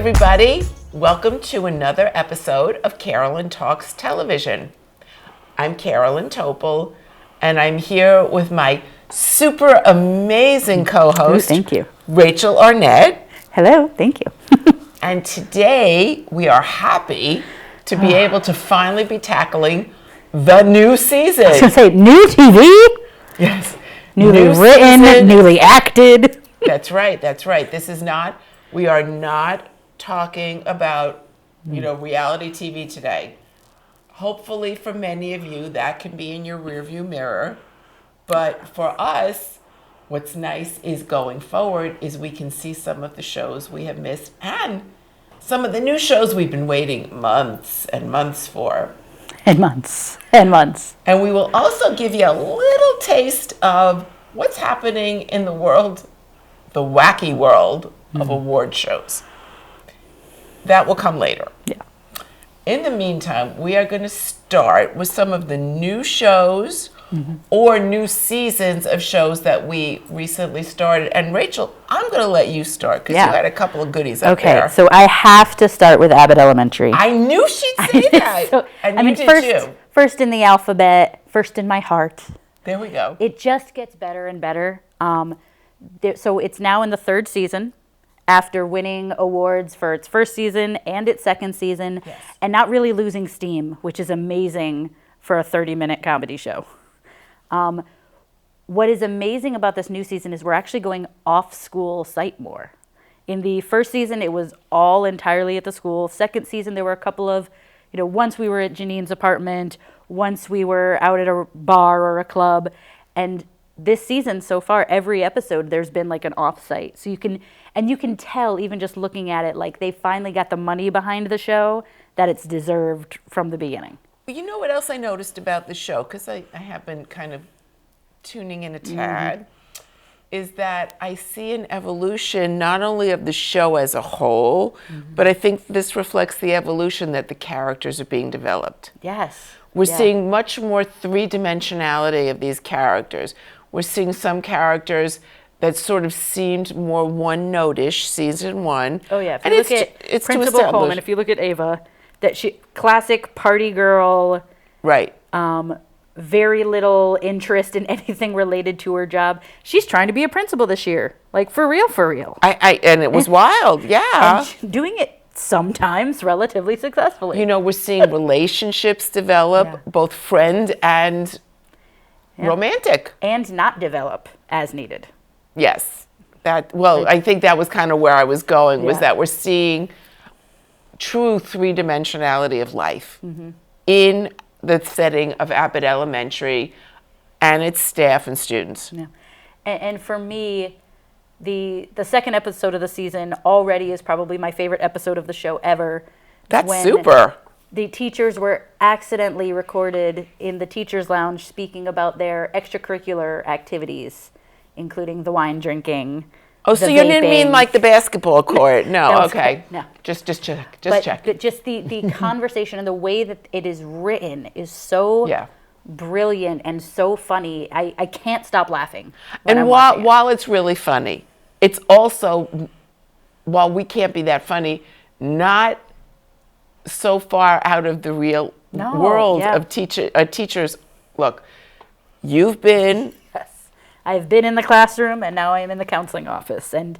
everybody. Welcome to another episode of Carolyn Talks Television. I'm Carolyn Topol, and I'm here with my super amazing co-host, thank you, Rachel Arnett. Hello, thank you. And today we are happy to be able to finally be tackling the new season. I was going to say, new TV? Yes. Newly New written, season. newly acted. That's right. We are not talking about, reality TV today. Hopefully for many of you, that can be in your rearview mirror. But for us, what's nice is going forward is we can see some of the shows we have missed and some of the new shows we've been waiting months and months for. And months and months. And we will also give you a little taste of what's happening in the world, the wacky world of award shows. That will come later. Yeah. In the meantime, we are going to start with some of the new shows or new seasons of shows that we recently started. And Rachel, I'm going to let you start because you had a couple of goodies up there. Okay, so I have to start with Abbott Elementary. I knew she'd say that. And you did too. First in the alphabet, first in my heart. There we go. It just gets better and better. So it's now in the third season, after winning awards for its first season and its second season, and not really losing steam, which is amazing for a 30-minute comedy show. What is amazing about this new season is we're actually going off-school site more. In the first season, it was all entirely at the school. Second season, there were a couple of, once we were at Janine's apartment, once we were out at a bar or a club. And this season so far, every episode, there's been like an off-site. So you can tell, even just looking at it, like they finally got the money behind the show that it's deserved from the beginning. You know what else I noticed about the show, because I have been kind of tuning in a tad, is that I see an evolution not only of the show as a whole, but I think this reflects the evolution that the characters are being developed. Yes. We're seeing much more three-dimensionality of these characters. We're seeing some characters that sort of seemed more one-note-ish, season one. Oh yeah, if you look at Principal Coleman, if you look at Ava, that she classic party girl. Right. Very little interest in anything related to her job. She's trying to be a principal this year, like for real, for real. And it was wild, yeah. And doing it sometimes relatively successfully. We're seeing relationships develop, both friend and romantic. And not develop as needed. Yes. I think that was kind of where I was going, was that we're seeing true three-dimensionality of life in the setting of Abbott Elementary and its staff and students. Yeah. And for me, the second episode of the season already is probably my favorite episode of the show ever. That's super. The teachers were accidentally recorded in the teachers' lounge speaking about their extracurricular activities, including the wine drinking. Oh, so you didn't mean like the basketball court? No, okay. No. Just check. But just the conversation and the way that it is written is so brilliant and so funny. I can't stop laughing. And while it's really funny, it's also, while we can't be that funny, not so far out of the real world of teachers. Look, you've been... I've been in the classroom and now I am in the counseling office. And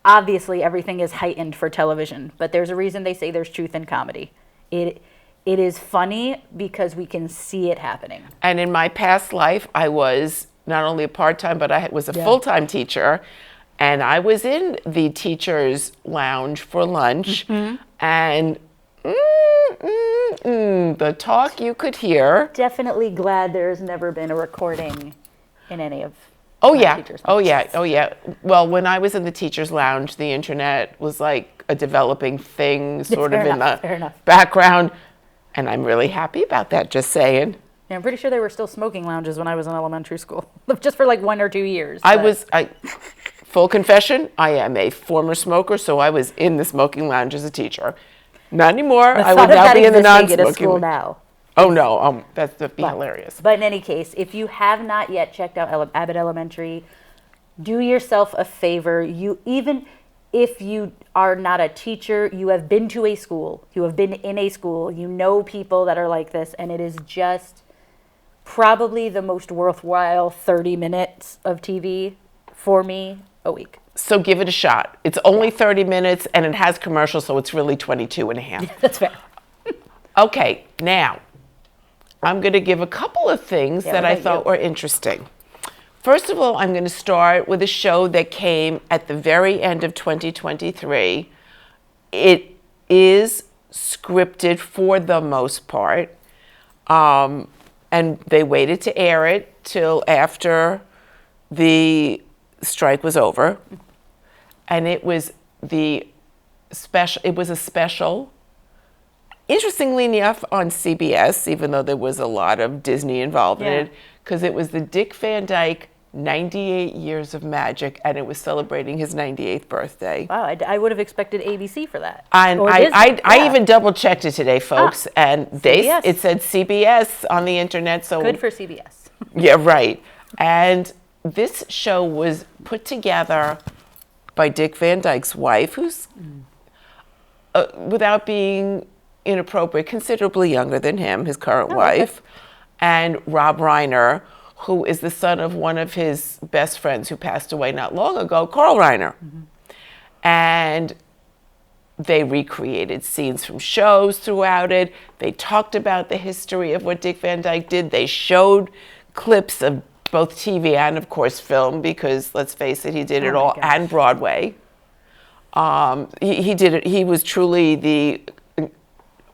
obviously everything is heightened for television, but there's a reason they say there's truth in comedy. It is funny because we can see it happening. And in my past life, I was not only a part-time, but I was a full-time teacher. And I was in the teacher's lounge for lunch. And the talk you could hear. Definitely glad there's never been a recording in any of teachers' lounges. Well, when I was in the teacher's lounge, the internet was like a developing thing, sort of in the background. And I'm really happy about that, just saying. Yeah, I'm pretty sure there were still smoking lounges when I was in elementary school, just for like 1 or 2 years. Full confession, I am a former smoker, so I was in the smoking lounge as a teacher. Not anymore. I would now be in the non-smoking school now. Oh no, that'd be hilarious. But in any case, if you have not yet checked out Abbott Elementary, do yourself a favor. if you are not a teacher, you have been to a school, you have been in a school, you know people that are like this, and it is just probably the most worthwhile 30 minutes of TV for me a week. So give it a shot. It's only 30 minutes and it has commercials, so it's really 22 and a half. That's fair. Okay, now I'm going to give a couple of things that I thought you? were interesting. First of all, I'm going to start with a show that came at the very end of 2023. It is scripted for the most part, and they waited to air it till after the strike was over. And it was a special, interestingly enough, on CBS, even though there was a lot of Disney involved in it, because it was the Dick Van Dyke 98 Years of Magic, and it was celebrating his 98th birthday. Wow, I would have expected ABC for that. And I even double checked it today, folks, and it said CBS on the internet. So good for CBS. Yeah, right. And this show was put together by Dick Van Dyke's wife, who's, without being inappropriate, considerably younger than him, his current wife, and Rob Reiner, who is the son of one of his best friends who passed away not long ago, Carl Reiner. And they recreated scenes from shows throughout it. They talked about the history of what Dick Van Dyke did. They showed clips of both TV and, of course, film, because let's face it, he did it all, and Broadway. He did it. He was truly the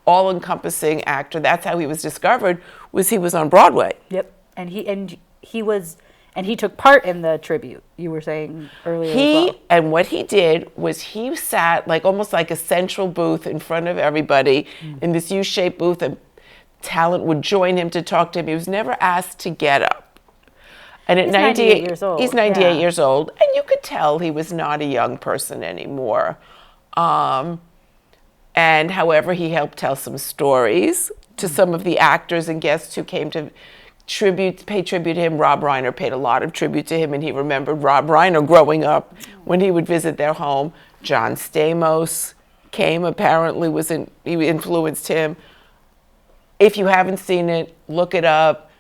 all-encompassing actor. That's how he was discovered. He was on Broadway. Yep, and he took part in the tribute. You were saying earlier. As well. And what he did was he sat almost like a central booth in front of everybody in this U-shaped booth, and talent would join him to talk to him. He was never asked to get up. And at he's 98 years old. He's 98 years old, and you could tell he was not a young person anymore. And however, he helped tell some stories to some of the actors and guests who came to pay tribute to him. Rob Reiner paid a lot of tribute to him, and he remembered Rob Reiner growing up when he would visit their home. John Stamos came, apparently he influenced him. If you haven't seen it, look it up,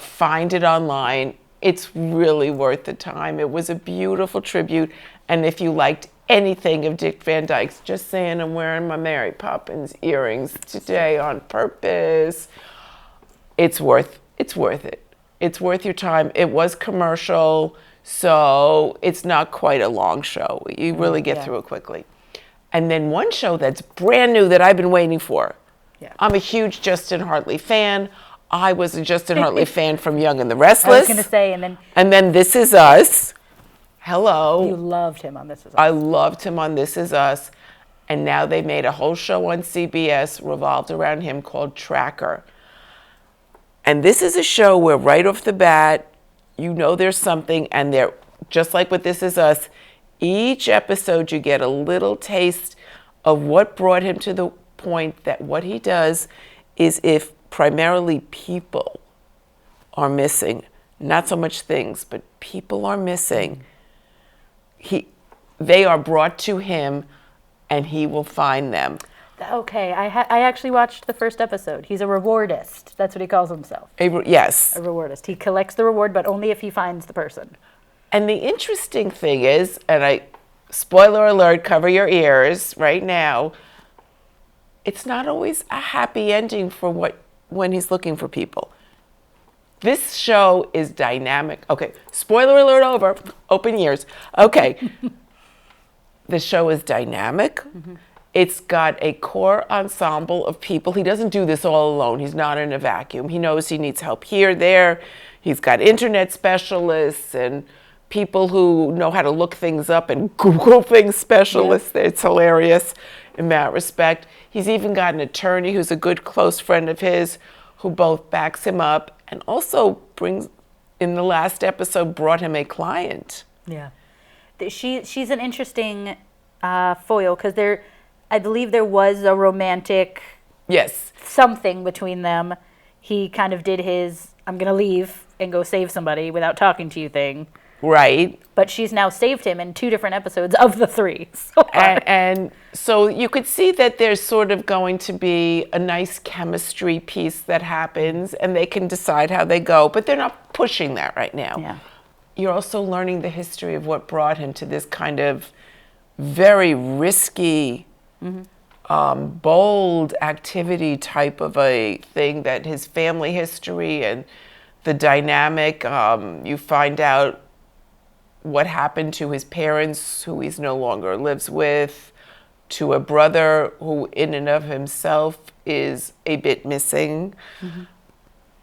find it online. It's really worth the time. It was a beautiful tribute, and if you liked anything of Dick Van Dyke's, just saying I'm wearing my Mary Poppins earrings today on purpose, it's worth it. It's worth your time. It was commercial, so it's not quite a long show. You really get through it quickly. And then one show that's brand new that I've been waiting for. Yeah. I'm a huge Justin Hartley fan. I was a Justin Hartley fan from Young and the Restless. I was going to say, and then This Is Us. Hello. You loved him on This Is Us. I loved him on This Is Us. And now they made a whole show on CBS revolved around him called Tracker. And this is a show where right off the bat, you know there's something, and they're just like with This Is Us, each episode you get a little taste of what brought him to the point that what he does is, if primarily people are missing, not so much things, but people are missing, they are brought to him and he will find them. Okay, I actually watched the first episode. He's a rewardist. That's what he calls himself. Yes. A rewardist. He collects the reward, but only if he finds the person. And the interesting thing is, and spoiler alert, cover your ears right now, it's not always a happy ending for when he's looking for people. This show is dynamic. Okay, spoiler alert over. Open ears. Okay. The show is dynamic. It's got a core ensemble of people. He doesn't do this all alone. He's not in a vacuum. He knows he needs help here, there. He's got internet specialists and people who know how to look things up and Google things specialists. Yeah. It's hilarious in that respect. He's even got an attorney who's a good close friend of his who both backs him up and also in the last episode, brought him a client. Yeah. She's an interesting foil because I believe there was a romantic something between them. He kind of did his I'm going to leave and go save somebody without talking to you thing. Right. But she's now saved him in 2 different episodes of the 3 so far. And so you could see that there's sort of going to be a nice chemistry piece that happens, and they can decide how they go, but they're not pushing that right now. Yeah. You're also learning the history of what brought him to this kind of very risky, bold activity type of a thing, that his family history and the dynamic, you find out what happened to his parents, who he's no longer lives with, to a brother who in and of himself is a bit missing.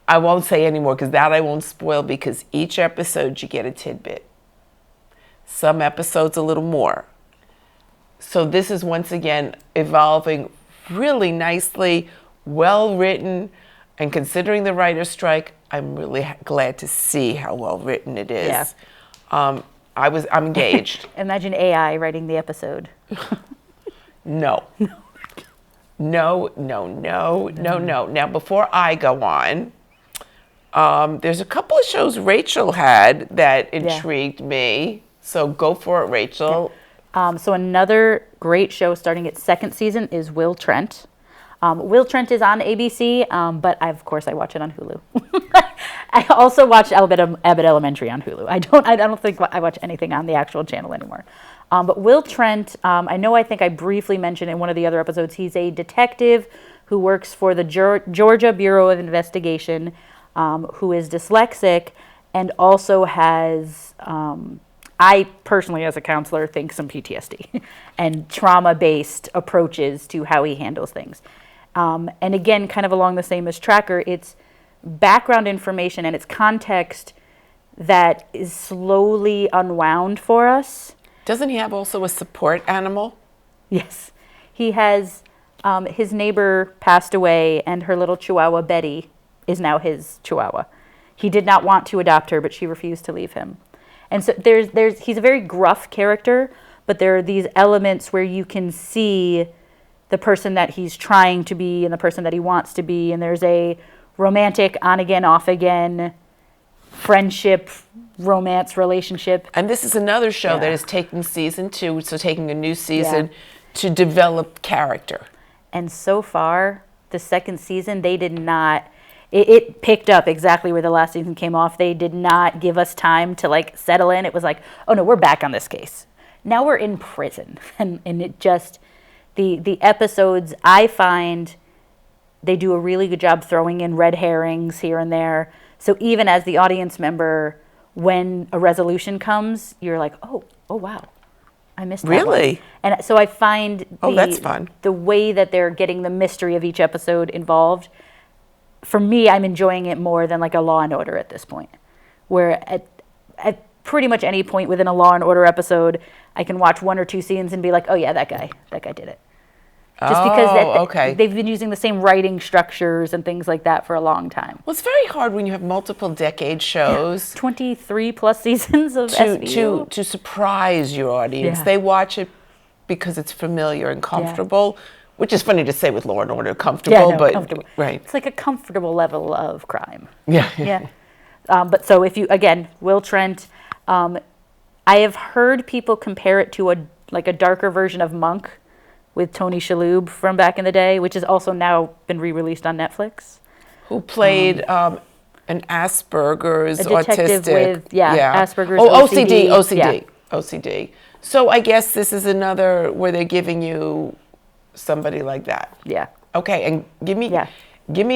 I won't say anymore because that I won't spoil, because each episode you get a tidbit. Some episodes a little more. So this is once again evolving really nicely, well written, and considering the writer's strike, I'm really glad to see how well written it is. Yeah. I'm engaged. Imagine AI writing the episode. No. No. Now, before I go on, there's a couple of shows Rachel had that intrigued me. So go for it, Rachel. So another great show starting its 2nd season is Will Trent. Will Trent is on ABC, but of course I watch it on Hulu. I also watch Abbott Elementary on Hulu. I don't think I watch anything on the actual channel anymore. But Will Trent, I think I briefly mentioned in one of the other episodes, he's a detective who works for the Georgia Bureau of Investigation, who is dyslexic and also has, I personally as a counselor think, some PTSD and trauma-based approaches to how he handles things. And again, kind of along the same as Tracker, it's background information and it's context that is slowly unwound for us. Doesn't he have also a support animal? Yes. He has, his neighbor passed away and her little chihuahua, Betty, is now his chihuahua. He did not want to adopt her, but she refused to leave him. And so he's a very gruff character, but there are these elements where you can see the person that he's trying to be and the person that he wants to be. And there's a romantic on again, off again friendship, romance relationship. And this is another show that is taking season 2, so taking a new season to develop character. And so far, the 2nd season, they did not, it picked up exactly where the last season came off. They did not give us time to settle in. It was like, oh no, we're back on this case. Now we're in prison. And it just, the episodes, I find they do a really good job throwing in red herrings here and there. So even as the audience member, when a resolution comes, you're like, oh wow, I missed that Really? one. And so I find that's fun. The way that they're getting the mystery of each episode involved, for me, I'm enjoying it more than a Law and Order at this point, where at pretty much any point within a Law and Order episode, I can watch 1 or 2 scenes and be like, oh yeah, that guy did it. Just because they've been using the same writing structures and things like that for a long time. Well, it's very hard when you have multiple decade shows. 23 plus seasons of SVU. To surprise your audience. Yeah. They watch it because it's familiar and comfortable, which is funny to say with Law and Order, comfortable, but comfortable. Right. It's like a comfortable level of crime. Yeah. But so if you, again, Will Trent, I have heard people compare it to a darker version of Monk with Tony Shalhoub from back in the day, which has also now been re-released on Netflix. Who played an Asperger's, a detective autistic. with Asperger's, OCD. So I guess this is another where they're giving you somebody like that. Yeah. Okay, and give me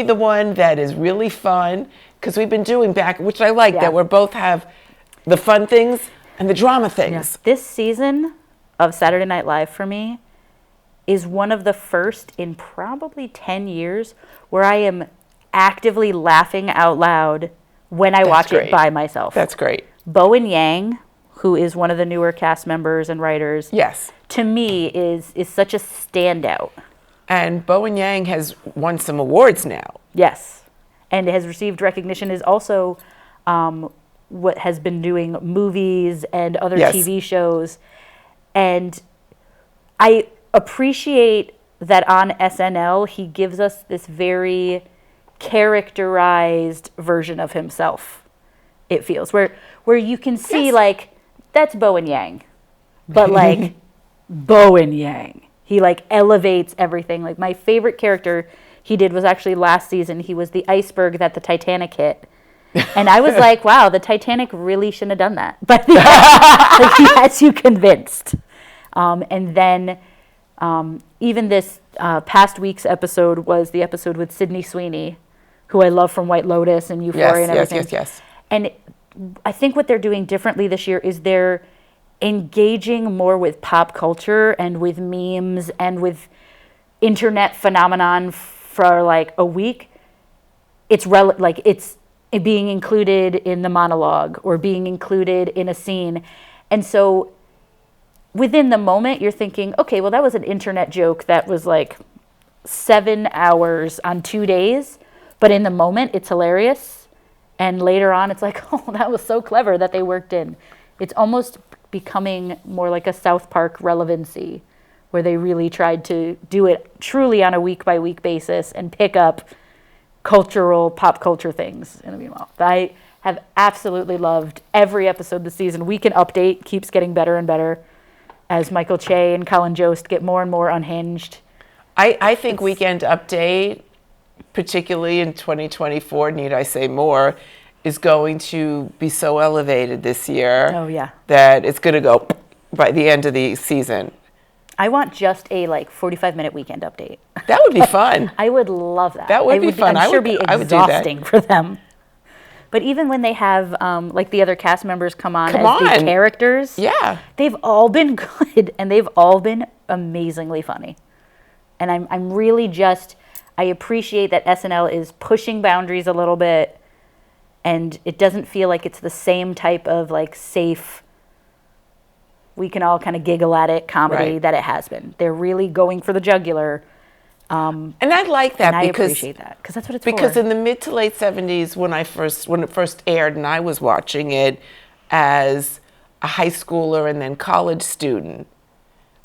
the one that is really fun, because we've been doing which I like, that we both have the fun things and the drama things. Yeah. This season of Saturday Night Live for me is one of the first in probably 10 years where I am actively laughing out loud when I watch it by myself. That's great. Bowen Yang, who is one of the newer cast members and writers, to me is such a standout. And Bowen Yang has won some awards now. Yes, and has received recognition, is also what has been doing movies and other TV shows. And I appreciate that on SNL, he gives us this very characterized version of himself. it feels, where you can see Yes. like, that's Bo and Yang, but like Bo and Yang. He like elevates everything. Like my favorite character he did was actually last season. He was the iceberg that the Titanic hit. And I was like, wow, the Titanic really shouldn't have done that. But like, he has you convinced. And then even this past week's episode was the episode with Sydney Sweeney, who I love from White Lotus and Euphoria and everything. Yes. And I think what they're doing differently this year is they're engaging more with pop culture and with memes and with internet phenomenon for like a week. It's being included in the monologue or being included in a scene. And so within the moment, you're thinking, okay, well, that was an internet joke that was like 7 hours on 2 days. But in the moment, it's hilarious. And later on, it's like, oh, that was so clever that they worked in. It's almost becoming more like a South Park relevancy, where they really tried to do it truly on a week-by-week basis and pick up pop culture things. I have absolutely loved every episode this season. Weekend Update keeps getting better and better as Michael Che and Colin Jost get more and more unhinged. I think Weekend Update, particularly in 2024, need I say more, is going to be so elevated this year. Oh, yeah. That it's going to go by the end of the season. I want just a 45-minute Weekend Update. That would be fun. I would love that. That would be fun. I'm sure be I would do that. exhausting for them. But even when they have the other cast members come on as the characters, yeah, they've all been good and they've all been amazingly funny. And I'm really I appreciate that SNL is pushing boundaries a little bit, and it doesn't feel like it's the same type of safe, we can all kind of giggle at it comedy that it has been. They're really going for the jugular. And I like that, and I because appreciate that because that's what it's because for. in the mid to late 70s, when it first aired and I was watching it as a high schooler and then college student,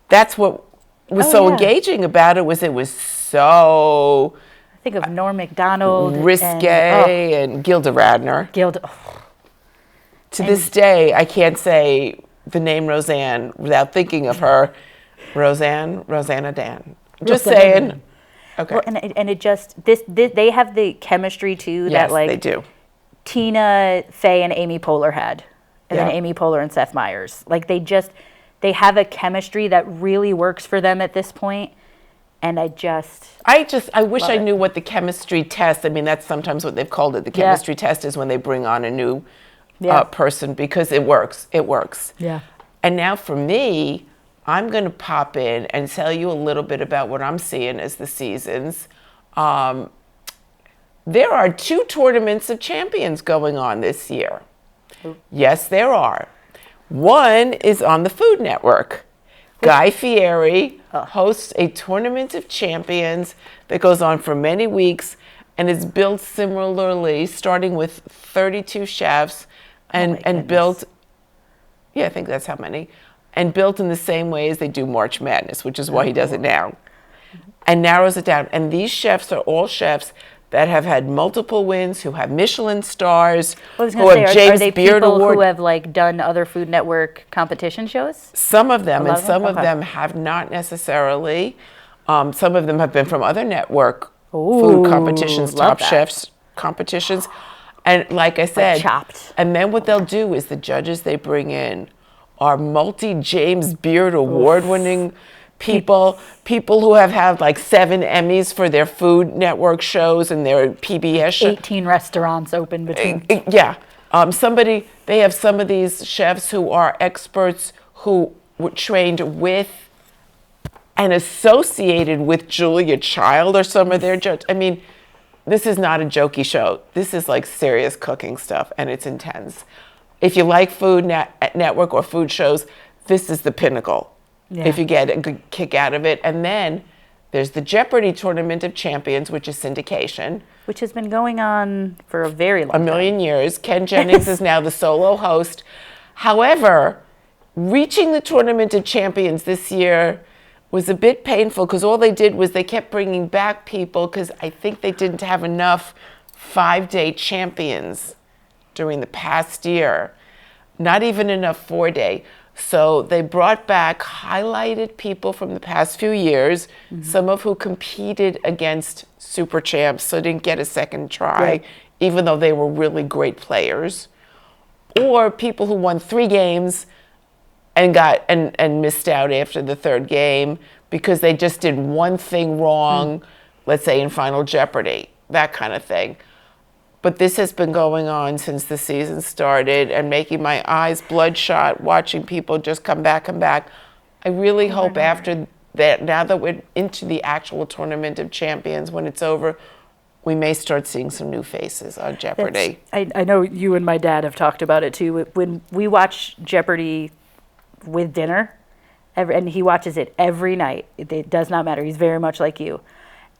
that's what was engaging about it. Was so think of Norm Macdonald, risque, and Gilda Radner. To this day, I can't say the name Roseanne without thinking of her. Rosanna Dan. Just saying. Okay. Well, and it just they have the chemistry too yes, that they do. Tina Fey and Amy Poehler had, and then Amy Poehler and Seth Meyers. They have a chemistry that really works for them at this point. And I wish I knew what the chemistry test. I mean, that's sometimes what they've called it. The chemistry test is when they bring on a new person, because it works. It works. Yeah. And now for me, I'm going to pop in and tell you a little bit about what I'm seeing as the seasons. There are 2 tournaments of champions going on this year. Ooh. Yes, there are. One is on the Food Network. Guy Fieri hosts a tournament of champions that goes on for many weeks and is built similarly, starting with 32 chefs and built, I think that's how many, and built in the same way as they do March Madness, which is why he does it now, and narrows it down. And these chefs are all chefs that have had multiple wins, who have Michelin stars, who have James Beard Award. Who have done other Food Network competition shows? Some of them, and some of them have not necessarily. Some of them have been from other network food competitions, Top Chefs competitions. And like I said, Chopped. And then what they'll do is the judges they bring in are multi-James Beard Award-winning people who have had 7 Emmys for their Food Network shows and their PBS shows. 18 restaurants open between. Yeah. They have some of these chefs who are experts who were trained with and associated with Julia Child or some of their judges. I mean, this is not a jokey show. This is serious cooking stuff, and it's intense. If you like Food Network or food shows, this is the pinnacle. Yeah. If you get a good kick out of it. And then there's the Jeopardy Tournament of Champions, which is syndication. Which has been going on for a very long time. A million years. Ken Jennings is now the solo host. However, reaching the Tournament of Champions this year was a bit painful, because all they did was they kept bringing back people, because I think they didn't have enough 5-day champions during the past year. Not even enough 4-day. So they brought back highlighted people from the past few years, some of who competed against super champs, so didn't get a second try, even though they were really great players. Or people who won 3 games and got and missed out after the 3rd game because they just did one thing wrong, let's say in Final Jeopardy, that kind of thing. But this has been going on since the season started and making my eyes bloodshot watching people just come back and back. I really hope after that, now that we're into the actual Tournament of Champions, when it's over, we may start seeing some new faces on Jeopardy. I know you and my dad have talked about it too. When we watch Jeopardy with dinner, and he watches it every night, it does not matter. He's very much like you.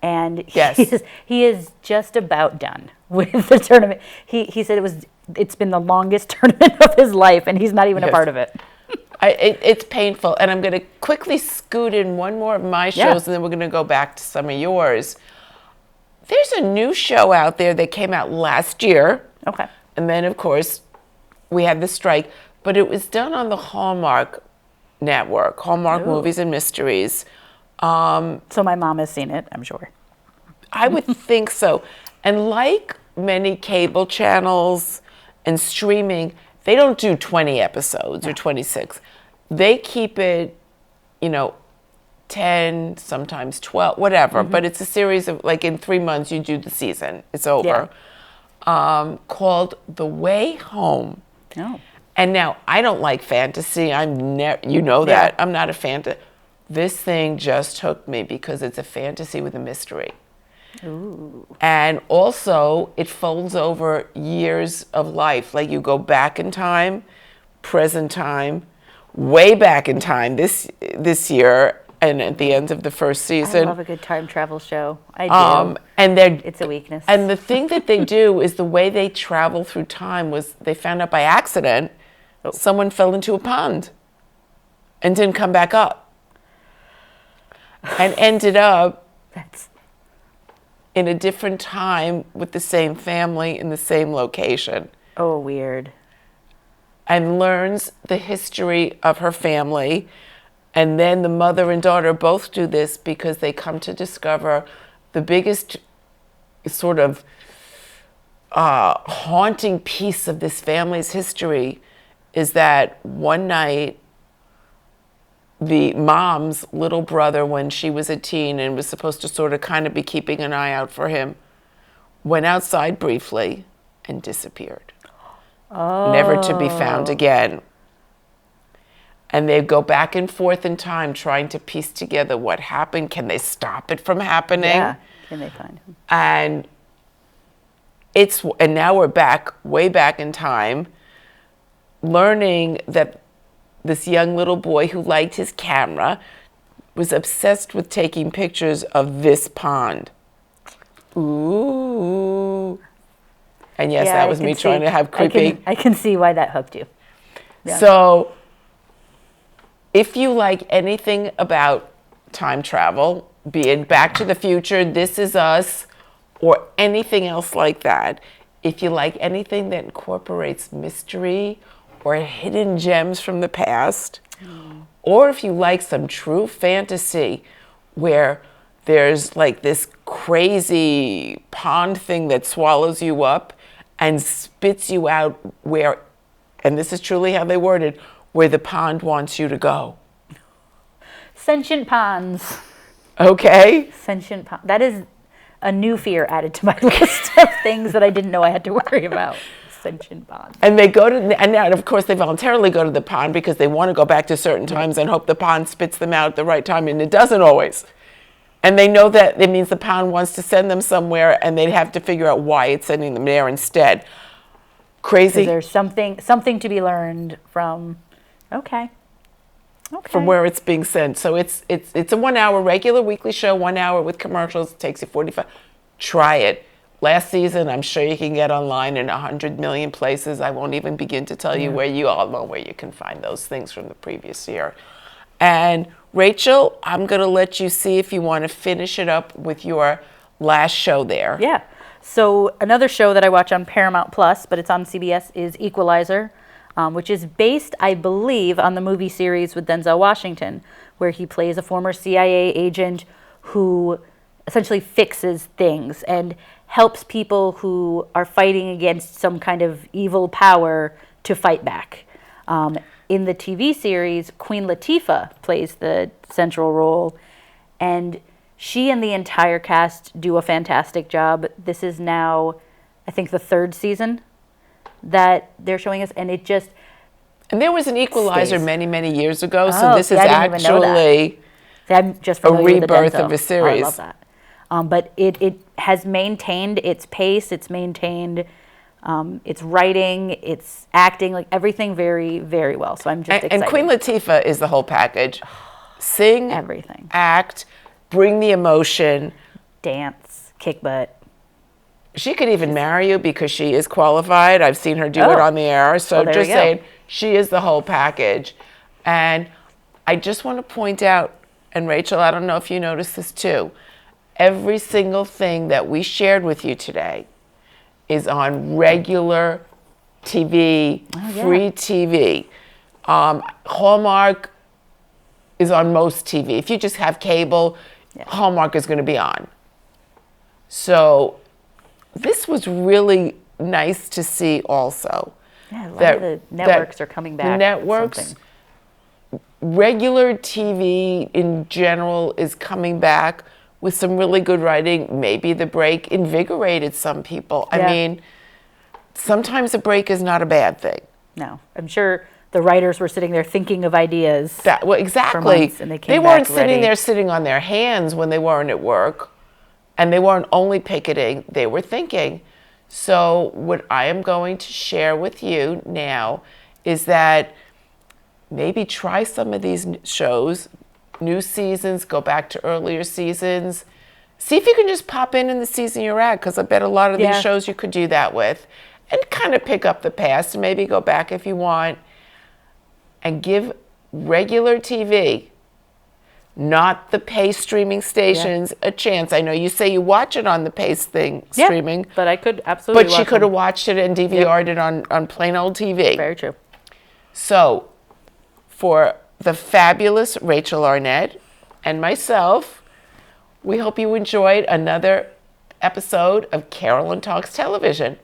And he is just about done with the tournament. He said it's been the longest tournament of his life, and he's not even a part of it. It's painful. And I'm going to quickly scoot in one more of my shows, and then we're going to go back to some of yours. There's a new show out there that came out last year. Okay. And then, of course, we had the strike. But it was done on the Hallmark Network, Hallmark Movies and Mysteries. So my mom has seen it, I'm sure. I would think so. And like many cable channels and streaming, they don't do 20 episodes or 26. They keep it, 10, sometimes 12, whatever. But it's a series of, like in 3 months, you do the season. It's over. Called The Way Home. Oh. And now, I don't like fantasy. I'm that. I'm not a fantasy. This thing just hooked me because it's a fantasy with a mystery. Ooh. And also, it folds over years of life. Like you go back in time, present time, way back in time this year, and at the end of the first season. I love a good time travel show. I do. And it's a weakness. And the thing that they do is the way they travel through time was they found out by accident someone fell into a pond and didn't come back up. And ended up in a different time with the same family in the same location. Oh, weird. And learns the history of her family. And then the mother and daughter both do this because they come to discover the biggest sort of haunting piece of this family's history is that one night, the mom's little brother, when she was a teen and was supposed to sort of kind of be keeping an eye out for him, went outside briefly and disappeared. Never to be found again. And they go back and forth in time trying to piece together what happened. Can they stop it from happening? Yeah. Can they find him? And now we're way back in time, learning that this young little boy who liked his camera was obsessed with taking pictures of this pond. Ooh. And yes, that was me trying to have creepy. I can see why that hooked you. Yeah. So if you like anything about time travel, be it Back to the Future, This Is Us, or anything else like that, if you like anything that incorporates mystery or hidden gems from the past, or if you like some true fantasy where there's like this crazy pond thing that swallows you up and spits you out where, and this is truly how they worded, where the pond wants you to go. Sentient ponds. Okay. Sentient pond. That is a new fear added to my list of things that I didn't know I had to worry about. Sentient ponds. And they go to, and now of course they voluntarily go to the pond because they want to go back to certain times and hope the pond spits them out at the right time, and it doesn't always. And they know that it means the pond wants to send them somewhere, and they'd have to figure out why it's sending them there instead. Crazy. There's something to be learned from. Okay. From where it's being sent. So it's a 1 hour regular weekly show, 1 hour with commercials. It takes you 45. Try it. Last season, I'm sure you can get online in 100 million places. I won't even begin to tell you where you all know where you can find those things from the previous year. And Rachel, I'm going to let you see if you want to finish it up with your last show there. Yeah. So another show that I watch on Paramount Plus, but it's on CBS, is Equalizer, which is based, I believe, on the movie series with Denzel Washington, where he plays a former CIA agent who essentially fixes things and helps people who are fighting against some kind of evil power to fight back. In the TV series, Queen Latifah plays the central role, and she and the entire cast do a fantastic job. This is now, I think, the third season that they're showing us, and it just... And there was an Equalizer stays. many, many years ago, so Oh, this see, is I didn't even know that. actually See, I'm just a familiar with the rebirth Denzel. of a Oh, series. I love that. But it has maintained its pace, it's maintained its writing, its acting, like everything very, very well. So I'm just excited. And Queen Latifah is the whole package. Sing, Everything. act, bring the emotion. Dance, kick butt. She could even marry you because she is qualified. I've seen her do it Oh. on the air. So Well, there just we go. saying, she is the whole package. And I just want to point out, and Rachel, I don't know if you noticed this too, every single thing that we shared with you today is on regular TV, free TV. Hallmark is on most TV. If you just have cable, Hallmark is going to be on. So this was really nice to see also. Yeah, a lot of the networks are coming back. The with networks, something. regular TV in general is coming back with some really good writing. Maybe the break invigorated some people. I Yeah. mean, sometimes a break is not a bad thing. No, I'm sure the writers were sitting there thinking of ideas. Well, exactly. months, and they came weren't back sitting ready. there sitting on their hands when they weren't at work, and they weren't only picketing, they were thinking. So what I am going to share with you now is that maybe try some of these shows, new seasons, go back to earlier seasons. See if you can just pop in the season you're at, because I bet a lot of Yeah. these shows you could do that with, and kind of pick up the past and maybe go back if you want, and give regular TV, not the pay streaming stations, a chance. I know you say you watch it on the pay thing Yeah, streaming, but I could absolutely but she watch could have them. watched it and DVR'd it on plain old TV. Very true. So, for the fabulous Rachel Arnett and myself, we hope you enjoyed another episode of Carolyn Talks Television.